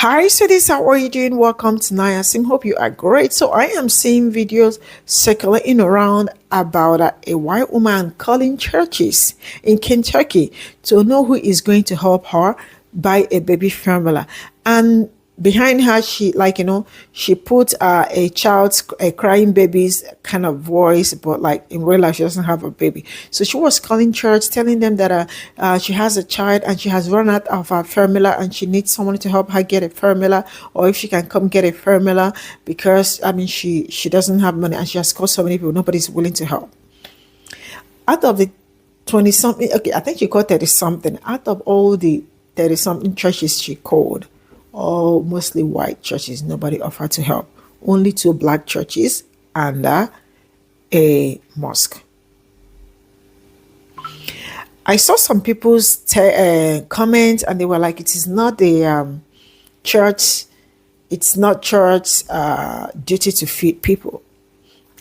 Hi, so this how are you doing? Welcome to Naya Sim. Hope you are great. So I am seeing videos circulating around about a white woman calling churches in Kentucky to know who is going to help her buy a baby formula. And behind her, she put a crying baby's kind of voice, but like in real life, she doesn't have a baby. So she was calling church, telling them that she has a child and she has run out of her formula and she needs someone to help her get a formula, or if she can come get a formula because she doesn't have money and she has called so many people, nobody's willing to help. Out of the 20 something, okay, I think she called 30 something. Out of all the 30 something churches she called, all mostly white churches, nobody offered to help. Only two black churches and a mosque. I saw some people's comments and they were like, it is not the church, it's not church duty to feed people.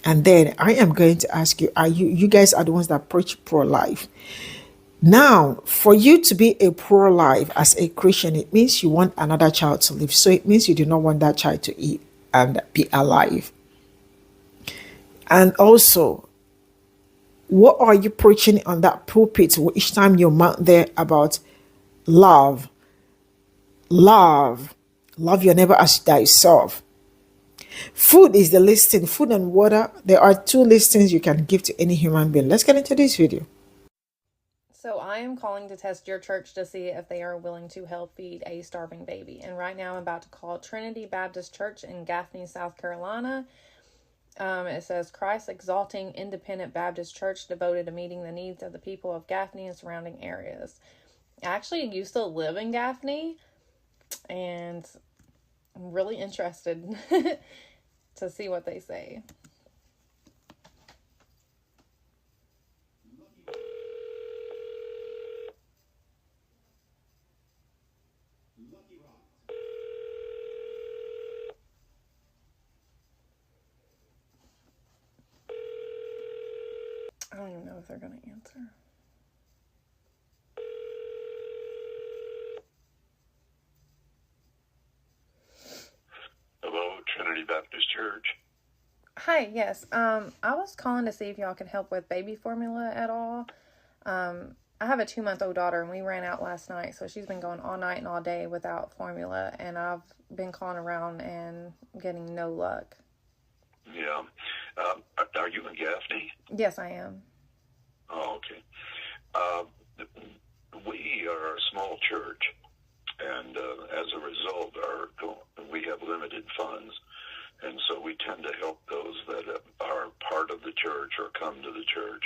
And then I am going to ask you, you guys are the ones that preach pro-life. Now, for you to be a pro-life as a Christian, it means you want another child to live. So it means you do not want that child to eat and be alive. And also, what are you preaching on that pulpit each time you mount there about love? Love your neighbor as thyself. Food is the listing. Food and water. There are two listings you can give to any human being. Let's get into this video. So I am calling to test your church to see if they are willing to help feed a starving baby. And right now I'm about to call Trinity Baptist Church in Gaffney, South Carolina. It says Christ Exalting Independent Baptist Church devoted to meeting the needs of the people of Gaffney and surrounding areas. I actually used to live in Gaffney and I'm really interested to see what they say. I don't even know if they're going to answer. Hello, Trinity Baptist Church. Hi, yes. I was calling to see if y'all could help with baby formula at all. I have a 2-month-old daughter and we ran out last night, so she's been going all night and all day without formula, and I've been calling around and getting no luck. Yeah. Are you in Gaffney? Yes, I am. Oh, okay. We are a small church, and as a result, we have limited funds, and so we tend to help those that are part of the church or come to the church.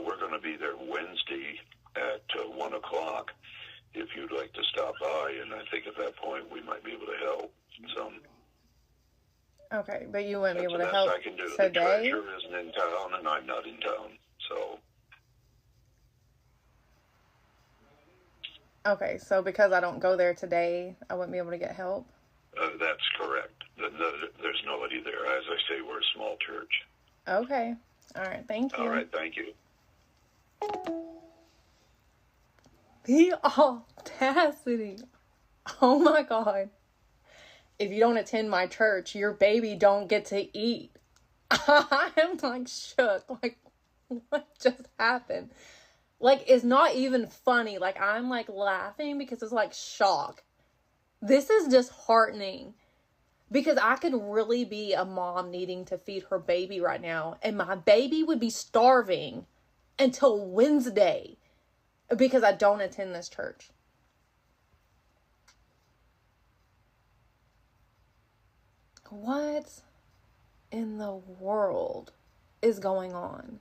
We're going to be there Wednesday at 1 o'clock if you'd like to stop by, and I think at that point we might be able to help some. Okay, but you wouldn't be able to That's help the best I can do. today? The treasurer isn't in town, and I'm not in town, so. Okay, so because I don't go there today, I wouldn't be able to get help? That's correct. There's nobody there. As I say, we're a small church. Okay. All right, thank you. All right, thank you. The audacity. Oh my God. If you don't attend my church, your baby don't get to eat. I'm like shook. Like, what just happened? Like, it's not even funny. Like, I'm like laughing because it's like shock. This is disheartening because I could really be a mom needing to feed her baby right now, and my baby would be starving until Wednesday because I don't attend this church. What in the world is going on?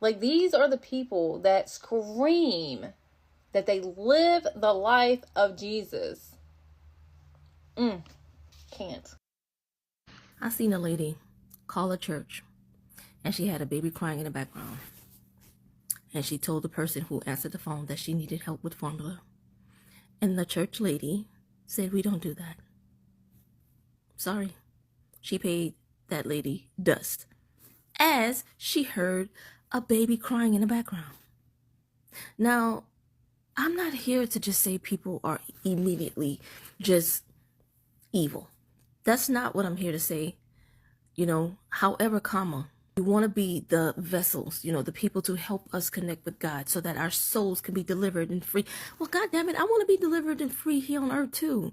Like, these are the people that scream that they live the life of Jesus. Can't. I seen a lady call a church and she had a baby crying in the background. And she told the person who answered the phone that she needed help with formula. And the church lady said, "We don't do that." Sorry. She paid that lady dust as she heard a baby crying in the background. Now, I'm not here to just say people are immediately just evil. That's not what I'm here to say. However, we want to be the vessels, the people to help us connect with God so that our souls can be delivered and free. Well, God damn it, I want to be delivered and free here on earth too.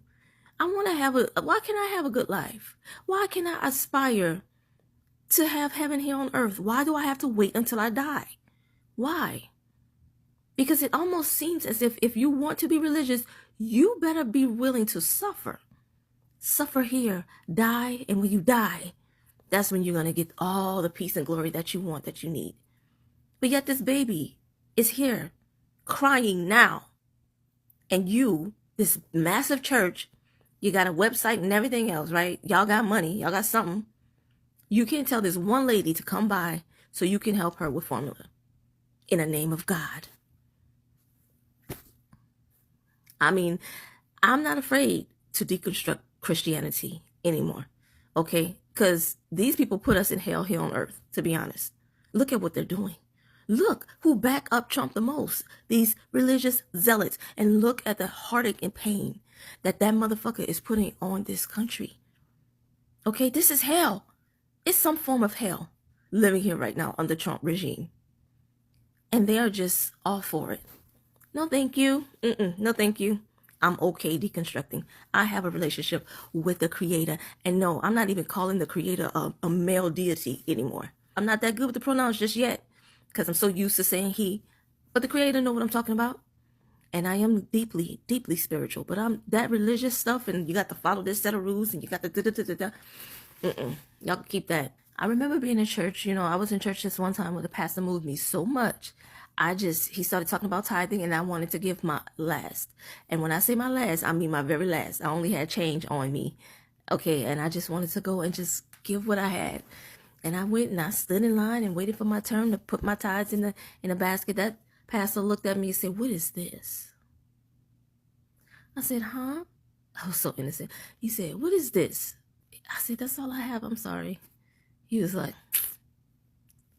Why can't I have a good life? Why can I aspire to have heaven here on earth? Why do I have to wait until I die? Why? Because it almost seems as if you want to be religious, you better be willing to suffer. Suffer here, die, and when you die, that's when you're going to get all the peace and glory that you want, that you need. But yet this baby is here, crying now. And you, this massive church, you got a website and everything else, right? Y'all got money, y'all got something. You can't tell this one lady to come by so you can help her with formula in the name of God. I mean, I'm not afraid to deconstruct Christianity anymore, okay? Because these people put us in hell here on earth, to be honest. Look at what they're doing. Look who back up Trump the most, these religious zealots. And look at the heartache and pain that motherfucker is putting on this country. Okay, this is hell. It's some form of hell living here right now under Trump regime. And they are just all for it. No, thank you. No, thank you. I'm okay deconstructing. I have a relationship with the creator. And no, I'm not even calling the creator a male deity anymore. I'm not that good with the pronouns just yet because I'm so used to saying he. But the creator know what I'm talking about. And I am deeply, deeply spiritual. But I'm that religious stuff and you got to follow this set of rules and you got to da-da-da-da-da. Y'all can keep that. I remember being in church. I was in church this one time where the pastor moved me so much. He started talking about tithing and I wanted to give my last. And when I say my last, I mean my very last. I only had change on me. Okay, and I just wanted to go and just give what I had. And I went and I stood in line and waited for my turn to put my tithes in the basket. That pastor looked at me and said, "What is this?" I said, "Huh?" I was so innocent. He said, "What is this?" I said, "That's all I have. I'm sorry." He was like,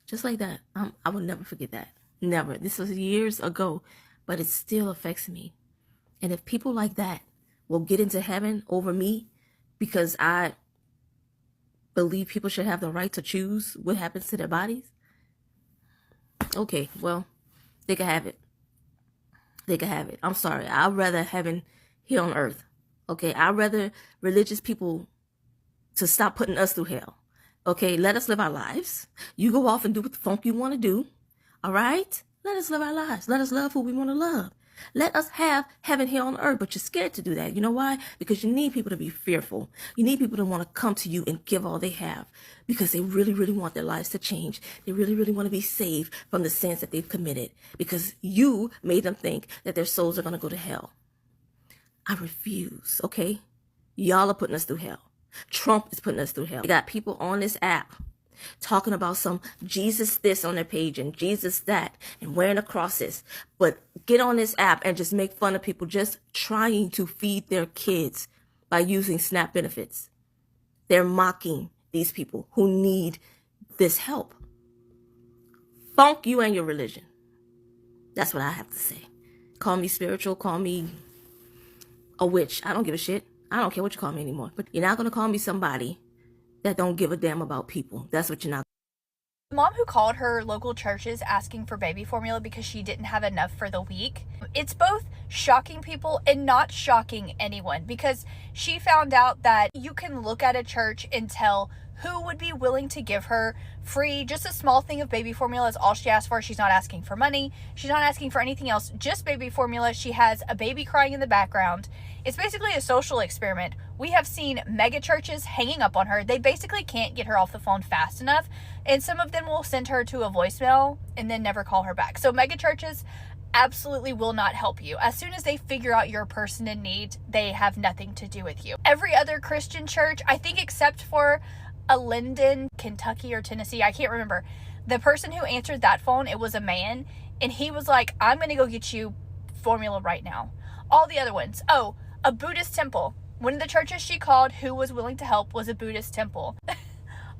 just like that. I will never forget that. Never. This was years ago, but it still affects me. And if people like that will get into heaven over me because I believe people should have the right to choose what happens to their bodies, okay, well, they can have it. They can have it. I'm sorry. I'd rather heaven here on earth. Okay, I'd rather religious people to stop putting us through hell. Okay, let us live our lives. You go off and do what the funk you want to do. All right? Let us live our lives. Let us love who we want to love. Let us have heaven here on earth, but you're scared to do that. You know why? Because you need people to be fearful. You need people to want to come to you and give all they have because they really, really want their lives to change. They really, really want to be saved from the sins that they've committed because you made them think that their souls are going to go to hell. I refuse, okay? Y'all are putting us through hell. Trump is putting us through hell. They got people on this app talking about some Jesus this on their page and Jesus that and wearing the crosses. But get on this app and just make fun of people just trying to feed their kids by using SNAP benefits. They're mocking these people who need this help. Funk you and your religion. That's what I have to say. Call me spiritual, call me a witch. I don't give a shit. I don't care what you call me anymore. But you're not going to call me somebody that don't give a damn about people. That's what you're not. The mom who called her local churches asking for baby formula because she didn't have enough for the week. It's both shocking people and not shocking anyone because she found out that you can look at a church and tell who would be willing to give her free, just a small thing of baby formula is all she asked for. She's not asking for money. She's not asking for anything else, just baby formula. She has a baby crying in the background. It's basically a social experiment. We have seen mega churches hanging up on her. They basically can't get her off the phone fast enough. And some of them will send her to a voicemail and then never call her back. So mega churches absolutely will not help you. As soon as they figure out you're a person in need, they have nothing to do with you. Every other Christian church, I think except for a Linden, Kentucky or Tennessee, I can't remember. The person who answered that phone, it was a man. And he was like, "I'm going to go get you formula right now." All the other ones. Oh, a Buddhist temple. One of the churches she called who was willing to help was a Buddhist temple.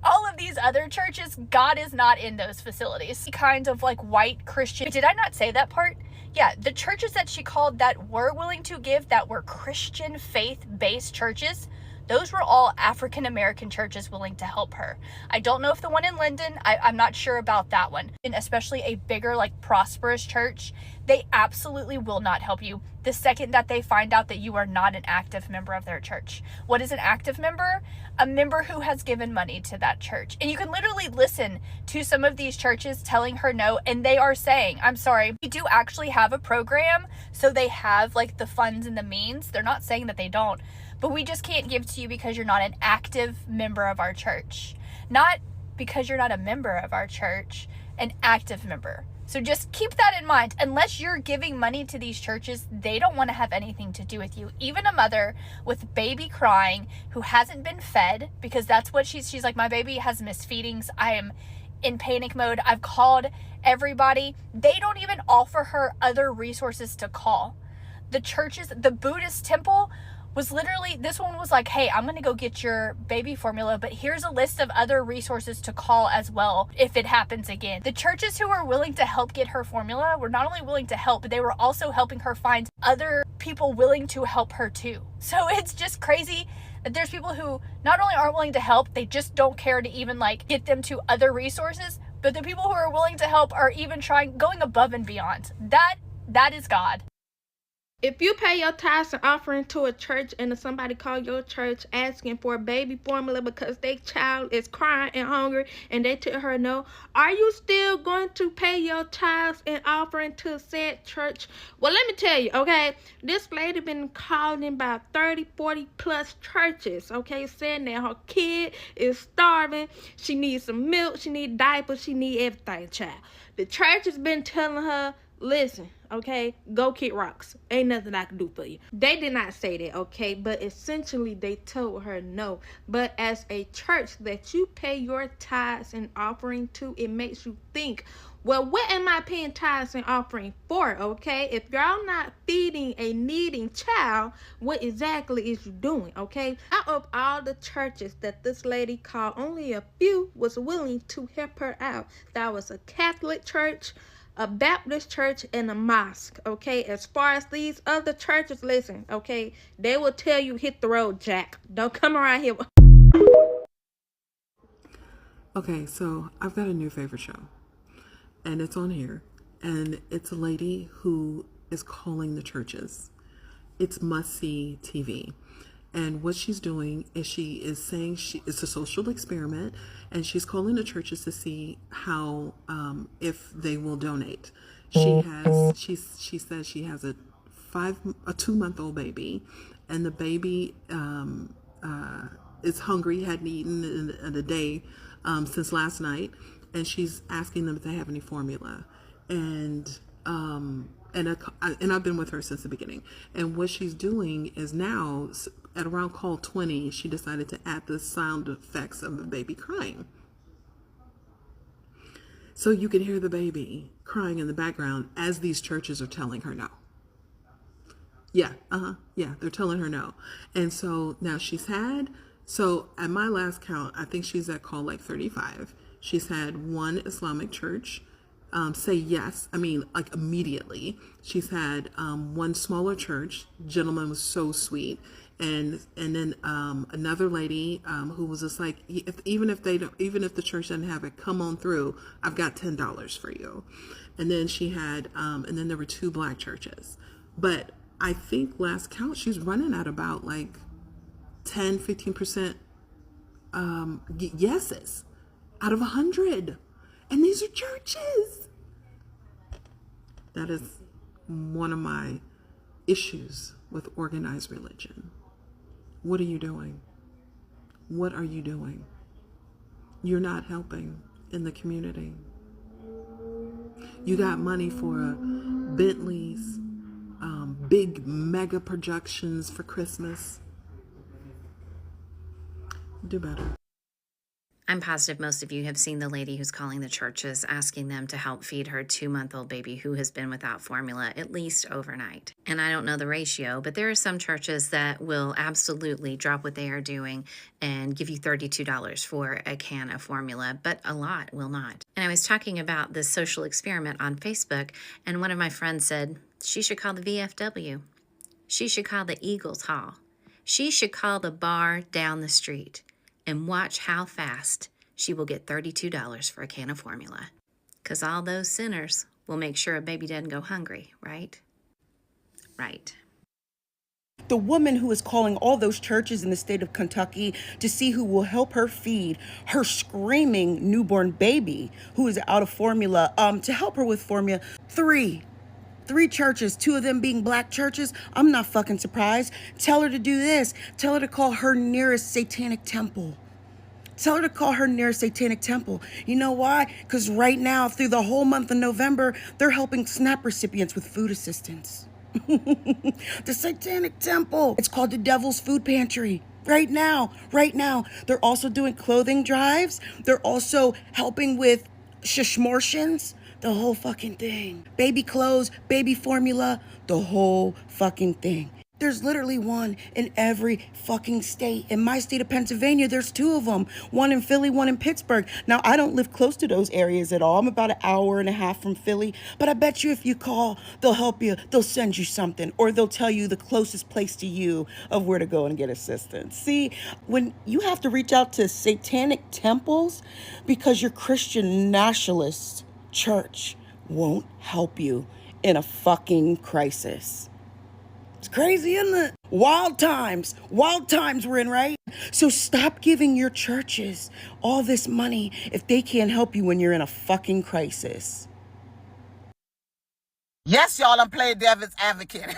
All of these other churches, God is not in those facilities. Kind of like white Christian. Did I not say that part? Yeah, the churches that she called that were willing to give, that were Christian faith-based churches, those were all African American churches willing to help her. I don't know if the one in Linden, I'm not sure about that one. And especially a bigger, like, prosperous church, they absolutely will not help you the second that they find out that you are not an active member of their church. What is an active member? A member who has given money to that church. And you can literally listen to some of these churches telling her no, and they are saying, I'm sorry, we do actually have a program, so they have, like, the funds and the means. They're not saying that they don't, but we just can't give to you because you're not an active member of our church. Not because you're not a member of our church, an active member. So just keep that in mind. Unless you're giving money to these churches, they don't want to have anything to do with you. Even a mother with baby crying who hasn't been fed, because that's what she's like, my baby has misfeedings. I am in panic mode. I've called everybody. They don't even offer her other resources to call. The churches, the Buddhist temple was literally, this one was like, hey, I'm going to go get your baby formula, but here's a list of other resources to call as well if it happens again. The churches who were willing to help get her formula were not only willing to help, but they were also helping her find other people willing to help her too. So it's just crazy that there's people who not only aren't willing to help, they just don't care to even, like, get them to other resources, but the people who are willing to help are even going above and beyond. That is God. If you pay your tithes and offering to a church and somebody call your church asking for a baby formula because their child is crying and hungry and they tell her no, are you still going to pay your tithes and offering to said church? Well, let me tell you, okay, this lady been calling about 30, 40 plus churches, okay, saying that her kid is starving, she needs some milk, she needs diapers, she needs everything, child. The church has been telling her, listen, okay, go kick rocks. Ain't nothing I can do for you. They did not say that, okay, but essentially they told her no. But as a church that you pay your tithes and offering to, it makes you think, well, what am I paying tithes and offering for, okay? If y'all not feeding a needing child, what exactly is you doing, okay? Out of all the churches that this lady called, only a few was willing to help her out. That was a Catholic church, a Baptist church, and a mosque, okay? As far as these other churches, listen, okay? They will tell you, hit the road, Jack. Don't come around here. Okay, so I've got a new favorite show, and it's on here, and it's a lady who is calling the churches. It's must-see TV. And what she's doing is she is saying it's a social experiment, and she's calling the churches to see how if they will donate. She says she has a 2-month-old baby, and the baby is hungry, hadn't eaten in a day since last night, and she's asking them if they have any formula, and I've been with her since the beginning. And what she's doing is now, at around call 20, she decided to add the sound effects of the baby crying. So you can hear the baby crying in the background as these churches are telling her no. Yeah, they're telling her no. And so now so at my last count, I think she's at call like 35. She's had one Islamic church say yes. I mean, like immediately. She's had one smaller church. Gentleman was so sweet, and then another lady who was just like, even if the church doesn't have it, come on through. I've got $10 for you. And then she had and then there were 2 black churches. But I think last count she's running at about like 10-15% yeses out of 100. And these are churches. That is one of my issues with organized religion. What are you doing? What are you doing? You're not helping in the community. You got money for Bentleys, big mega projections for Christmas. Do better. I'm positive most of you have seen the lady who's calling the churches, asking them to help feed her 2-month-old baby who has been without formula at least overnight. And I don't know the ratio, but there are some churches that will absolutely drop what they are doing and give you $32 for a can of formula, but a lot will not. And I was talking about this social experiment on Facebook, and one of my friends said, She should call the VFW. She should call the Eagles Hall. She should call the bar down the street and watch how fast she will get $32 for a can of formula. Because all those sinners will make sure a baby doesn't go hungry, right? Right. The woman who is calling all those churches in the state of Kentucky to see who will help her feed her screaming newborn baby who is out of formula, to help her with formula. Three churches, 2 of them being black churches. I'm not fucking surprised. Tell her to do this. Tell her to call her nearest satanic temple. Tell her to call her nearest satanic temple. You know why? Because right now, through the whole month of November, they're helping SNAP recipients with food assistance. The satanic temple. It's called the Devil's Food Pantry. Right now. They're also doing clothing drives. They're also helping with shishmortions. The whole fucking thing. Baby clothes, baby formula, the whole fucking thing. There's literally one in every fucking state. In my state of Pennsylvania, there's 2 of them. One in Philly, one in Pittsburgh. Now, I don't live close to those areas at all. I'm about an hour and a half from Philly. But I bet you if you call, they'll help you. They'll send you something. Or they'll tell you the closest place to you of where to go and get assistance. See, when you have to reach out to satanic temples because your Christian nationalist church won't help you in a fucking crisis. It's crazy, isn't it? Wild times we're in, right? So stop giving your churches all this money if they can't help you when you're in a fucking crisis. Yes, y'all, I'm playing devil's advocate.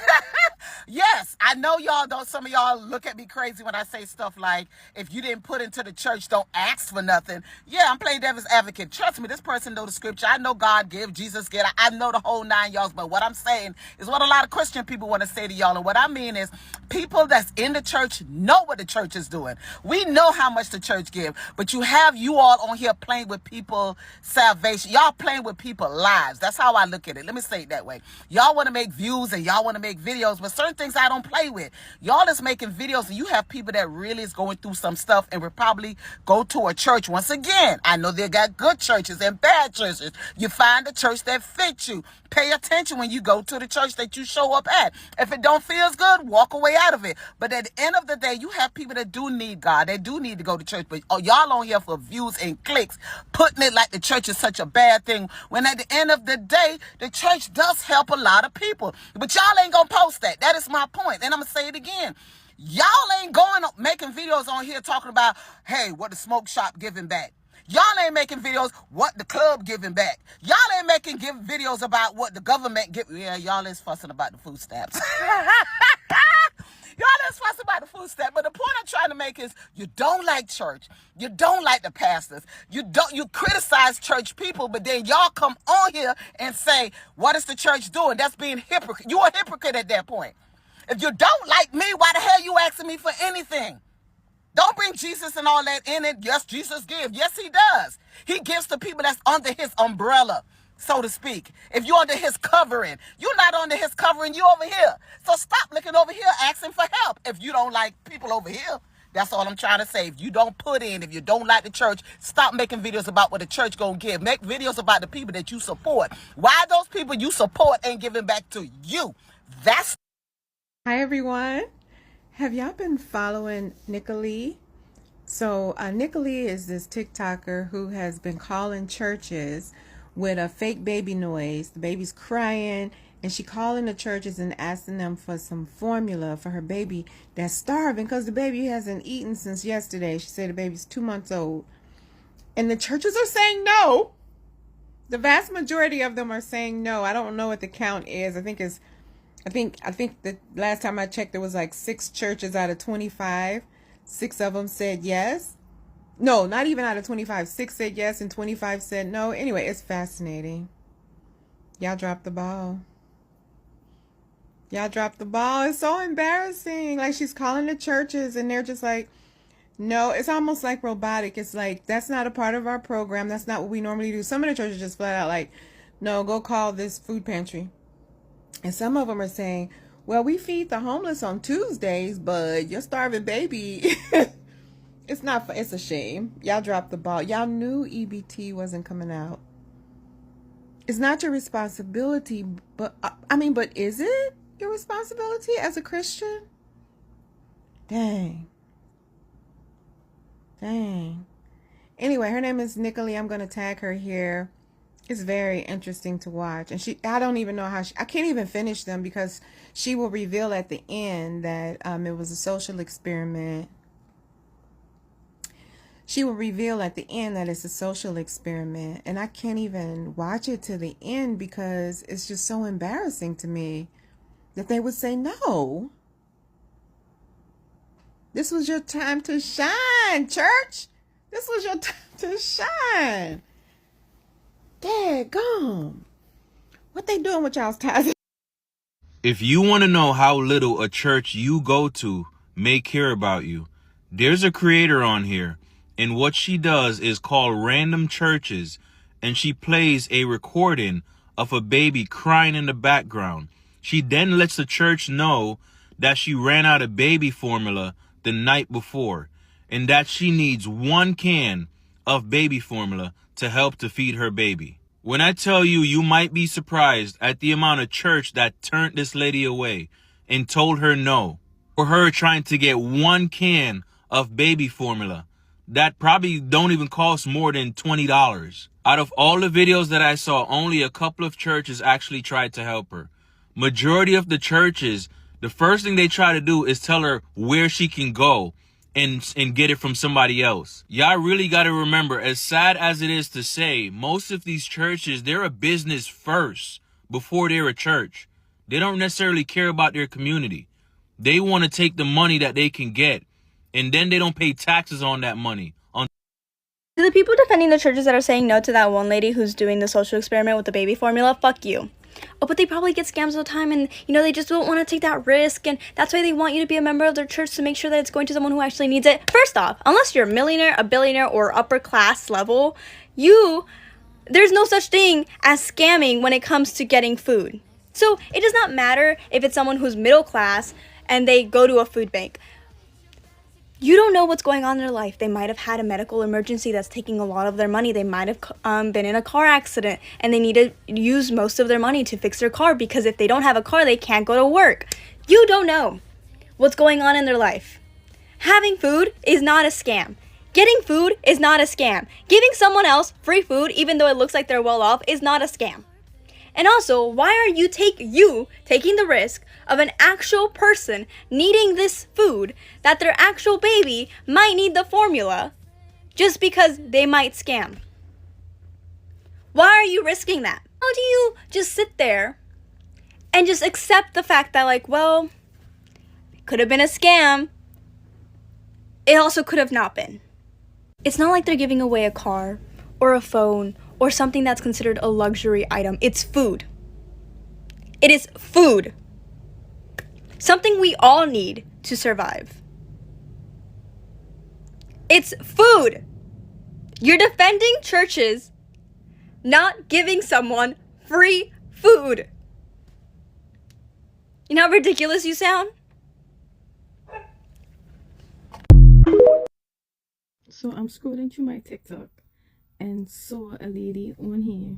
Yes, I know y'all don't. Some of y'all look at me crazy when I say stuff like, if you didn't put into the church, don't ask for nothing. Yeah, I'm playing devil's advocate. Trust me, this person know the scripture. I know God give, Jesus get. I know the whole 9 yards. But what I'm saying is what a lot of Christian people want to say to y'all. And what I mean is people that's in the church know what the church is doing. We know how much the church give. But you have you all on here playing with people's salvation. Y'all playing with people's lives. That's how I look at it. Let me say it that way. Y'all want to make views and y'all want to make videos, but certain things I don't play with. Y'all is making videos and you have people that really is going through some stuff and will probably go to a church. Once again, I know they got good churches and bad churches. You find a church that fits you. Pay attention when you go to the church that you show up at. If it don't feel good, walk away out of it. But at the end of the day, you have people that do need God. They do need to go to church. But y'all on here for views and clicks, putting it like the church is such a bad thing. When at the end of the day, the church does help a lot of people. But y'all ain't gonna post that. That is my point. And I'm gonna say it again. Y'all ain't going making videos on here talking about, hey, what the smoke shop giving back. Y'all ain't making videos what the club giving back. Y'all ain't making videos about what the government give. Yeah, y'all is fussing about the food stamps. Y'all is fussing about the food stamp. But the point I'm trying to make is you don't like church. You don't like the pastors. You criticize church people, but then y'all come on here and say, what is the church doing? That's being hypocrite. You're a hypocrite at that point. If you don't like me, why the hell you asking me for anything? Don't bring Jesus and all that in it. Yes, Jesus gives. Yes, he does. He gives to people that's under his umbrella, so to speak. If you're under his covering, you're not under his covering, you over here. So stop looking over here asking for help. If you don't like people over here, that's all I'm trying to say. If you don't put in, if you don't like the church, stop making videos about what the church gonna give. Make videos about the people that you support. Why those people you support ain't giving back to you? That's... Hi, everyone. Have y'all been following Nicole? So Nicole is this TikToker who has been calling churches with a fake baby noise. The baby's crying, and she calling the churches and asking them for some formula for her baby that's starving because the baby hasn't eaten since yesterday. She said the baby's 2 months old. And the churches are saying no. The vast majority of them are saying no. I don't know what the count is. I think the last time I checked, there was like 6 churches out of 25. 6 of them said yes. No, not even out of 25. 6 said yes and 25 said no. Anyway, it's fascinating. Y'all dropped the ball. Y'all dropped the ball. It's so embarrassing. Like, she's calling the churches and they're just like, no. It's almost like robotic. It's like, that's not a part of our program. That's not what we normally do. Some of the churches just flat out like, no, go call this food pantry. And some of them are saying, well, we feed the homeless on Tuesdays, but your starving baby, it's a shame. Y'all dropped the ball. Y'all knew EBT wasn't coming out. It's not your responsibility, but but is it your responsibility as a Christian? Dang. Anyway, her name is Nicolee. I'm going to tag her here. It's very interesting to watch. And I don't even know how I can't even finish them because she will reveal at the end that it was a social experiment. She will reveal at the end that it's a social experiment. And I can't even watch it to the end because it's just so embarrassing to me that they would say no. This was your time to shine, church. This was your time to shine. Daggone. What they doing with y'all's tithes? If you want to know how little a church you go to may care about you, there's a creator on here, and what she does is call random churches, and she plays a recording of a baby crying in the background. She then lets the church know that she ran out of baby formula the night before, and that she needs 1 can of baby formula to help to feed her baby. When I tell you, you might be surprised at the amount of church that turned this lady away and told her no. For her trying to get 1 can of baby formula that probably don't even cost more than $20. Out of all the videos that I saw, only a couple of churches actually tried to help her. Majority of the churches, the first thing they try to do is tell her where she can go and get it from somebody else. Y'all really got to remember, as sad as it is to say, most of these churches, they're a business first before they're a church. They don't necessarily care about their community. They want to take the money that they can get, and then they don't pay taxes on that money. To the people defending the churches that are saying no to that one lady who's doing the social experiment with the baby formula, fuck you. Oh, but they probably get scams all the time, and they just don't want to take that risk, and that's why they want you to be a member of their church to make sure that it's going to someone who actually needs it. First off, unless you're a millionaire, a billionaire, or upper class level, there's no such thing as scamming when it comes to getting food. So it does not matter if it's someone who's middle class and they go to a food bank. You don't know what's going on in their life. They might have had a medical emergency that's taking a lot of their money. They might have been in a car accident and they need to use most of their money to fix their car because if they don't have a car, they can't go to work. You don't know what's going on in their life. Having food is not a scam. Getting food is not a scam. Giving someone else free food, even though it looks like they're well off, is not a scam. And also, why are you taking the risk of an actual person needing this food that their actual baby might need the formula just because they might scam? Why are you risking that? How do you just sit there and just accept the fact that it could have been a scam. It also could have not been. It's not like they're giving away a car or a phone or something that's considered a luxury item. It's food. It is food. Something we all need to survive. It's food. You're defending churches not giving someone free food. You know how ridiculous you sound? So I'm scrolling through my TikTok and saw a lady on here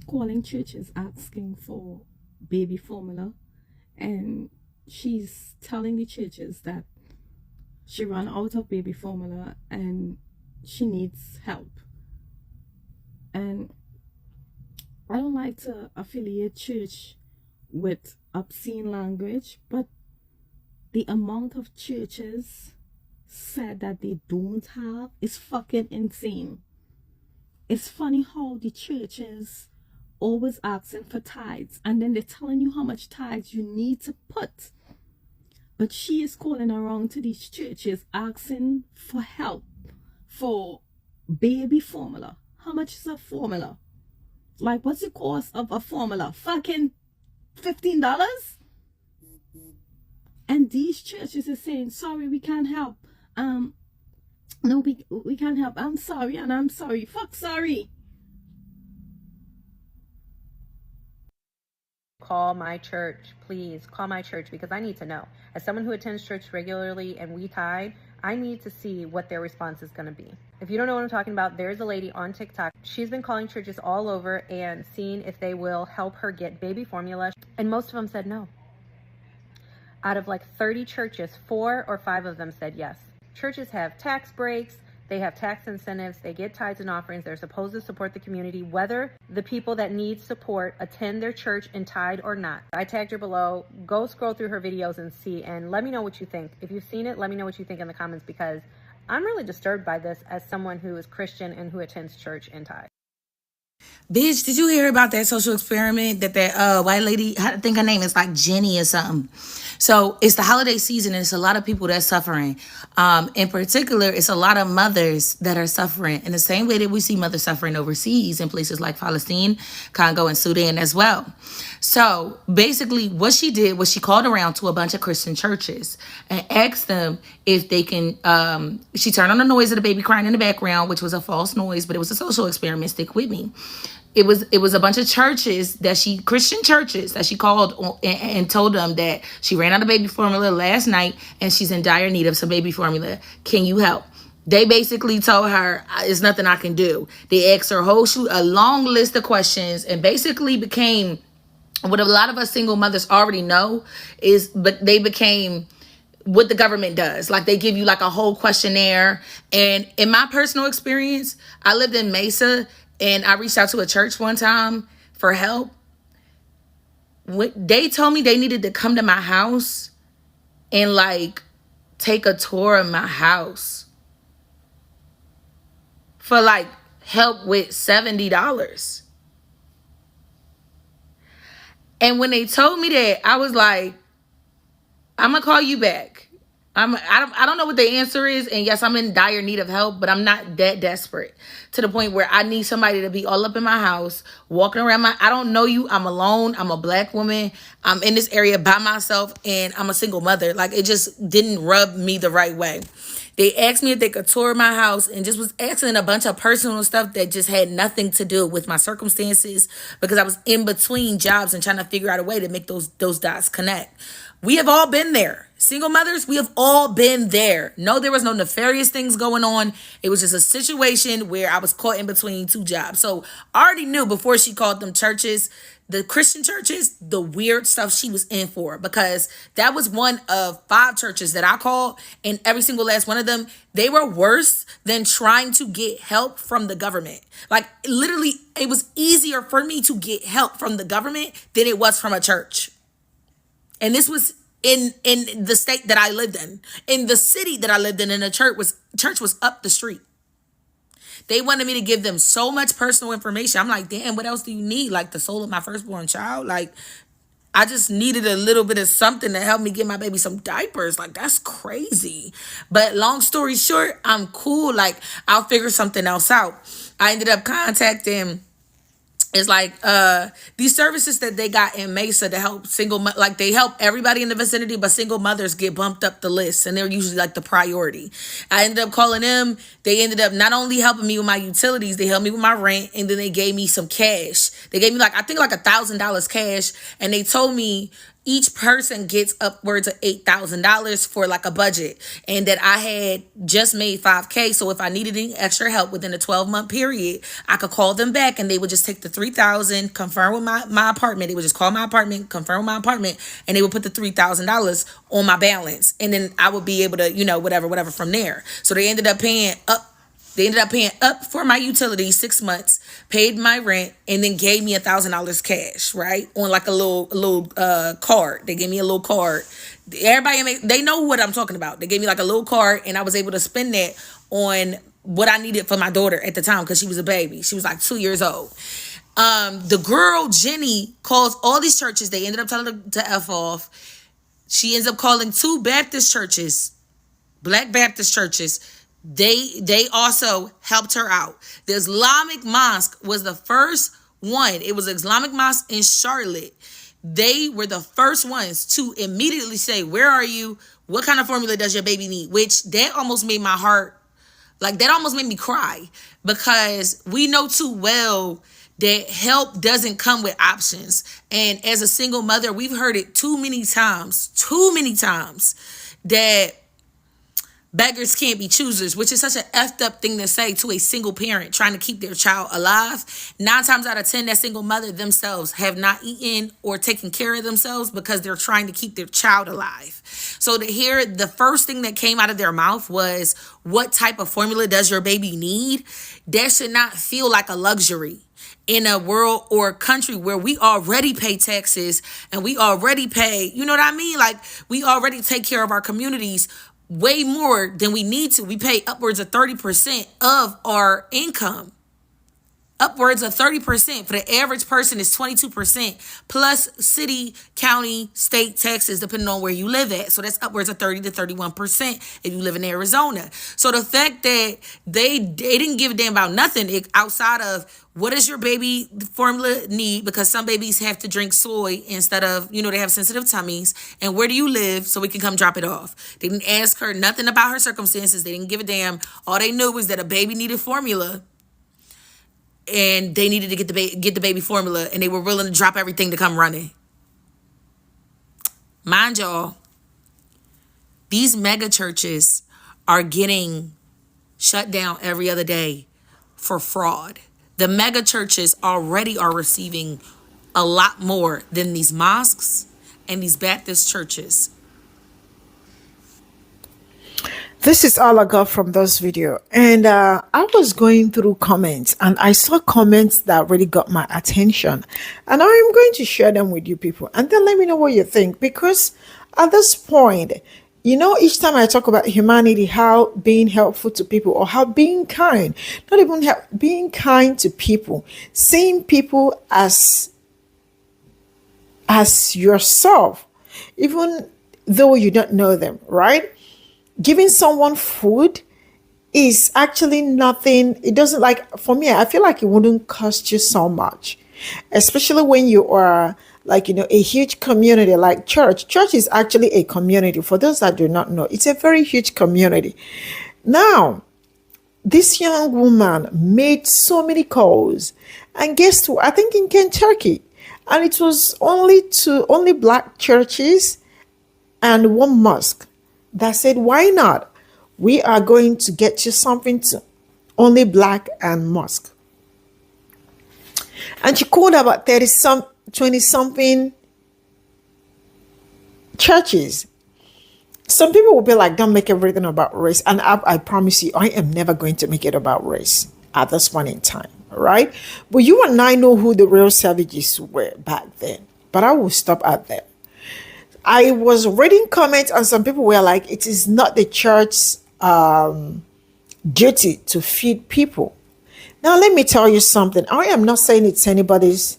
calling churches asking for baby formula, and she's telling the churches that she ran out of baby formula and she needs help. And I don't like to affiliate church with obscene language, but the amount of churches said that they don't have is fucking insane. It's funny how the churches always asking for tithes and then they're telling you how much tithes you need to put. But she is calling around to these churches asking for help for baby formula. How much is a formula? Like, what's the cost of a formula? Fucking $15? And these churches are saying, sorry, we can't help. No, we can't help. I'm sorry, and I'm sorry. Fuck sorry. Call my church, please. Call my church because I need to know. As someone who attends church regularly and we tithe, I need to see what their response is going to be. If you don't know what I'm talking about, there's a lady on TikTok. She's been calling churches all over and seeing if they will help her get baby formula. And most of them said no. Out of like 30 churches, 4 or 5 of them said yes. Churches have tax breaks. They have tax incentives. They get tithes and offerings. They're supposed to support the community, whether the people that need support attend their church and tithe or not. I tagged her below. Go scroll through her videos and see, and let me know what you think. If you've seen it, let me know what you think in the comments, because I'm really disturbed by this as someone who is Christian and who attends church and tithe. Bitch, did you hear about that social experiment that white lady, I think her name is like Jenny or something. So it's the holiday season and it's a lot of people that's suffering. In particular, it's a lot of mothers that are suffering in the same way that we see mothers suffering overseas in places like Palestine, Congo, and Sudan as well. So basically what she did was she called around to a bunch of Christian churches and asked them if they can, she turned on the noise of the baby crying in the background, which was a false noise, but it was a social experiment. Stick with me. It was a bunch of churches Christian churches that she called and told them that she ran out of baby formula last night and she's in dire need of some baby formula. Can you help? They basically told her, it's nothing I can do. They asked her a long list of questions and basically became what a lot of us single mothers already know but they became what the government does. Like they give you like a whole questionnaire. And in my personal experience, I lived in Mesa and I reached out to a church one time for help. They told me they needed to come to my house and like take a tour of my house for like help with $70. And when they told me that, I was like, I'm gonna call you back. I don't know what the answer is. And yes, I'm in dire need of help, but I'm not that desperate to the point where I need somebody to be all up in my house, walking around I don't know you. I'm alone. I'm a Black woman. I'm in this area by myself and I'm a single mother. Like it just didn't rub me the right way. They asked me if they could tour my house and just was asking a bunch of personal stuff that just had nothing to do with my circumstances because I was in between jobs and trying to figure out a way to make those dots connect. We have all been there. Single mothers, we have all been there. No, there was no nefarious things going on. It was just a situation where I was caught in between 2 jobs. So I already knew before she called them churches, the Christian churches, the weird stuff she was in for, because that was one of 5 churches that I called, and every single last one of them, they were worse than trying to get help from the government. Like literally, it was easier for me to get help from the government than it was from a church. And this was in the state that I lived in the city that I lived in, and the church was up the street. They wanted me to give them so much personal information. I'm like, damn, what else do you need? Like the soul of my firstborn child? Like, I just needed a little bit of something to help me get my baby some diapers. Like, that's crazy. But long story short, I'm cool. Like, I'll figure something else out. I ended up contacting... It's like these services that they got in Mesa to help like they help everybody in the vicinity, but single mothers get bumped up the list and they're usually like the priority. I ended up calling them. They ended up not only helping me with my utilities, they helped me with my rent, and then they gave me some cash. They gave me I think $1,000 cash, and they told me each person gets upwards of $8,000 for like a budget, and that I had just made $5,000. So if I needed any extra help within a 12-month period, I could call them back and they would just take the $3,000, confirm with my apartment. They would just call my apartment, confirm with my apartment, and they would put the $3,000 on my balance. And then I would be able to, whatever from there. So they ended up paying up. They ended up paying up for my utilities 6 months, paid my rent, and then gave me $1,000 cash, right? On like a little card. They gave me a little card. Everybody, they know what I'm talking about. They gave me like a little card, and I was able to spend that on what I needed for my daughter at the time because she was a baby. She was like 2 years old. The girl, Jenny, calls all these churches. They ended up telling her to F off. She ends up calling 2 Baptist churches, Black Baptist churches. They also helped her out. The Islamic Mosque was the first one. It was an Islamic Mosque in Charlotte. They were the first ones to immediately say, where are you? What kind of formula does your baby need? Which that almost made my heart, that almost made me cry, because we know too well that help doesn't come with options. And as a single mother, we've heard it too many times that beggars can't be choosers, which is such an effed up thing to say to a single parent trying to keep their child alive. 9 times out of 10, that single mother themselves have not eaten or taken care of themselves because they're trying to keep their child alive. So to hear the first thing that came out of their mouth was, what type of formula does your baby need? That should not feel like a luxury in a world or a country where we already pay taxes and we already pay, you know what I mean? Like, we already take care of our communities way more than we need to. We pay upwards of 30% of our income. Upwards of 30%. For the average person is 22% plus city, county, state taxes, depending on where you live at. So that's upwards of 30 to 31% if you live in Arizona. So the fact that they didn't give a damn about nothing outside of, what does your baby formula need? Because some babies have to drink soy instead of, they have sensitive tummies. And where do you live so we can come drop it off? They didn't ask her nothing about her circumstances. They didn't give a damn. All they knew was that a baby needed formula. And they needed to get the baby formula. And they were willing to drop everything to come running. Mind y'all, these mega churches are getting shut down every other day for fraud. The mega churches already are receiving a lot more than these mosques and these Baptist churches. This is all I got from this video. And I was going through comments and I saw comments that really got my attention. And I'm going to share them with you people. And then let me know what you think. Because at this point, each time I talk about humanity, how being helpful to people or how being kind, not even being kind to people, seeing people as yourself, even though you don't know them, right? Giving someone food is actually nothing. It doesn't, like, for me, I feel like it wouldn't cost you so much, especially when you are a huge community like church. Church is actually a community. For those that do not know, it's a very huge community. Now, this young woman made so many calls, and guess what? I think in Kentucky, and it was only black churches and one mosque that said, why not? We are going to get you something to only black and mosque. And she called about 20-something churches. Some people will be like, don't make everything about race. And I promise you, I am never going to make it about race at this point in time, right? But you and I know who the real savages were back then. But I will stop at that. I was reading comments and some people were like, it is not the church's duty to feed people. Now, let me tell you something. I am not saying it's anybody's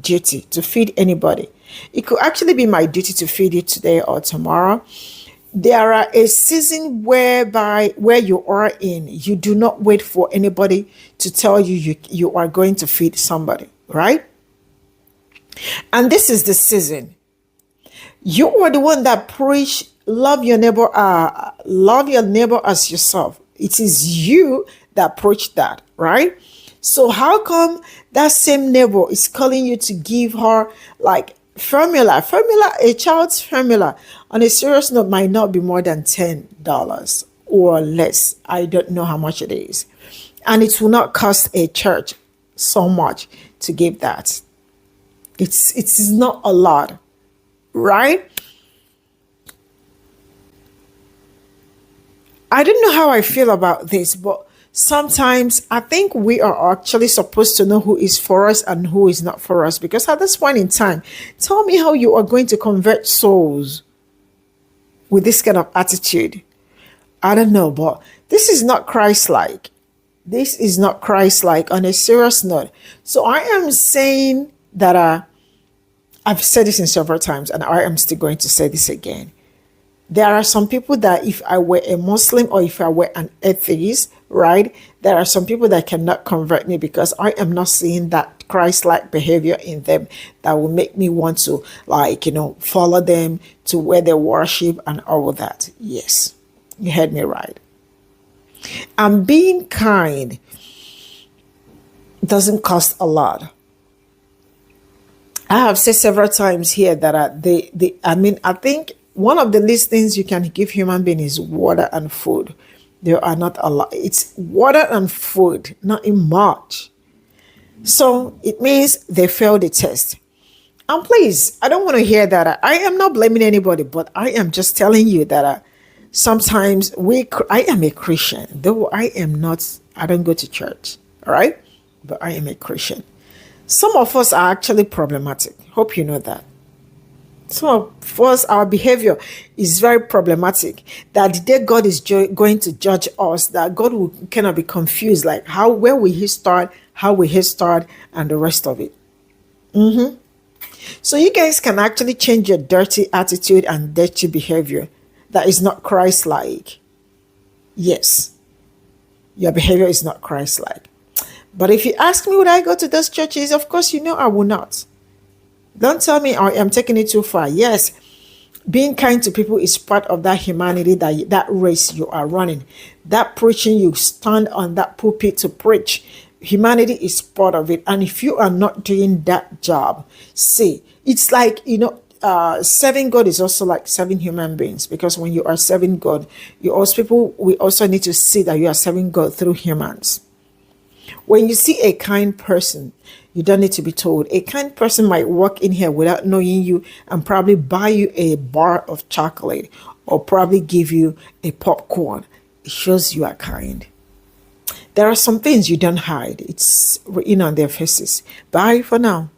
duty to feed anybody. It could actually be my duty to feed you today or tomorrow. There are a season where you are in, you do not wait for anybody to tell you are going to feed somebody, right? And this is the season. You are the one that preach, love your neighbor as yourself. It is you that preach that, right? So how come that same neighbor is calling you to give her formula, a child's formula on a serious note might not be more than $10 or less. I don't know how much it is. And it will not cost a church so much to give that. It's not a lot. Right? I don't know how I feel about this, but sometimes I think we are actually supposed to know who is for us and who is not for us. Because at this point in time, tell me how you are going to convert souls with this kind of attitude. I don't know, but this is not Christ-like. This is not Christ-like on a serious note. So I am saying that I've said this in several times, and I am still going to say this again. There are some people that if I were a Muslim or if I were an atheist, right, there are some people that cannot convert me because I am not seeing that Christ-like behavior in them that will make me want to, follow them to where they worship and all of that. Yes, you heard me right. And being kind doesn't cost a lot. I have said several times here that I think One of the least things you can give human being is water and food. There are not a lot. It's water and food, not in much. So it means they failed the test. And please, I don't want to hear that. I am not blaming anybody, but I am just telling you that sometimes I am a Christian, though I don't go to church, all right? But I am a Christian. Some of us are actually problematic. Hope you know that. Some of us, our behavior is very problematic. That the day God is going to judge us, that God cannot be confused, like where will He start, how will He start, and the rest of it. So you guys can actually change your dirty attitude and dirty behavior that is not Christ-like. Yes, your behavior is not Christ-like. But if you ask me, would I go to those churches? Of course, I will not. Don't tell me I am taking it too far. Yes, being kind to people is part of that humanity, that race you are running. That preaching, you stand on that pulpit to preach. Humanity is part of it. And if you are not doing that job, see, it's like, serving God is also like serving human beings, because when you are serving God, we also need to see that you are serving God through humans. When you see a kind person, you don't need to be told. A kind person might walk in here without knowing you and probably buy you a bar of chocolate or probably give you a popcorn. It shows you are kind. There are some things you don't hide. It's written on their faces. Bye for now.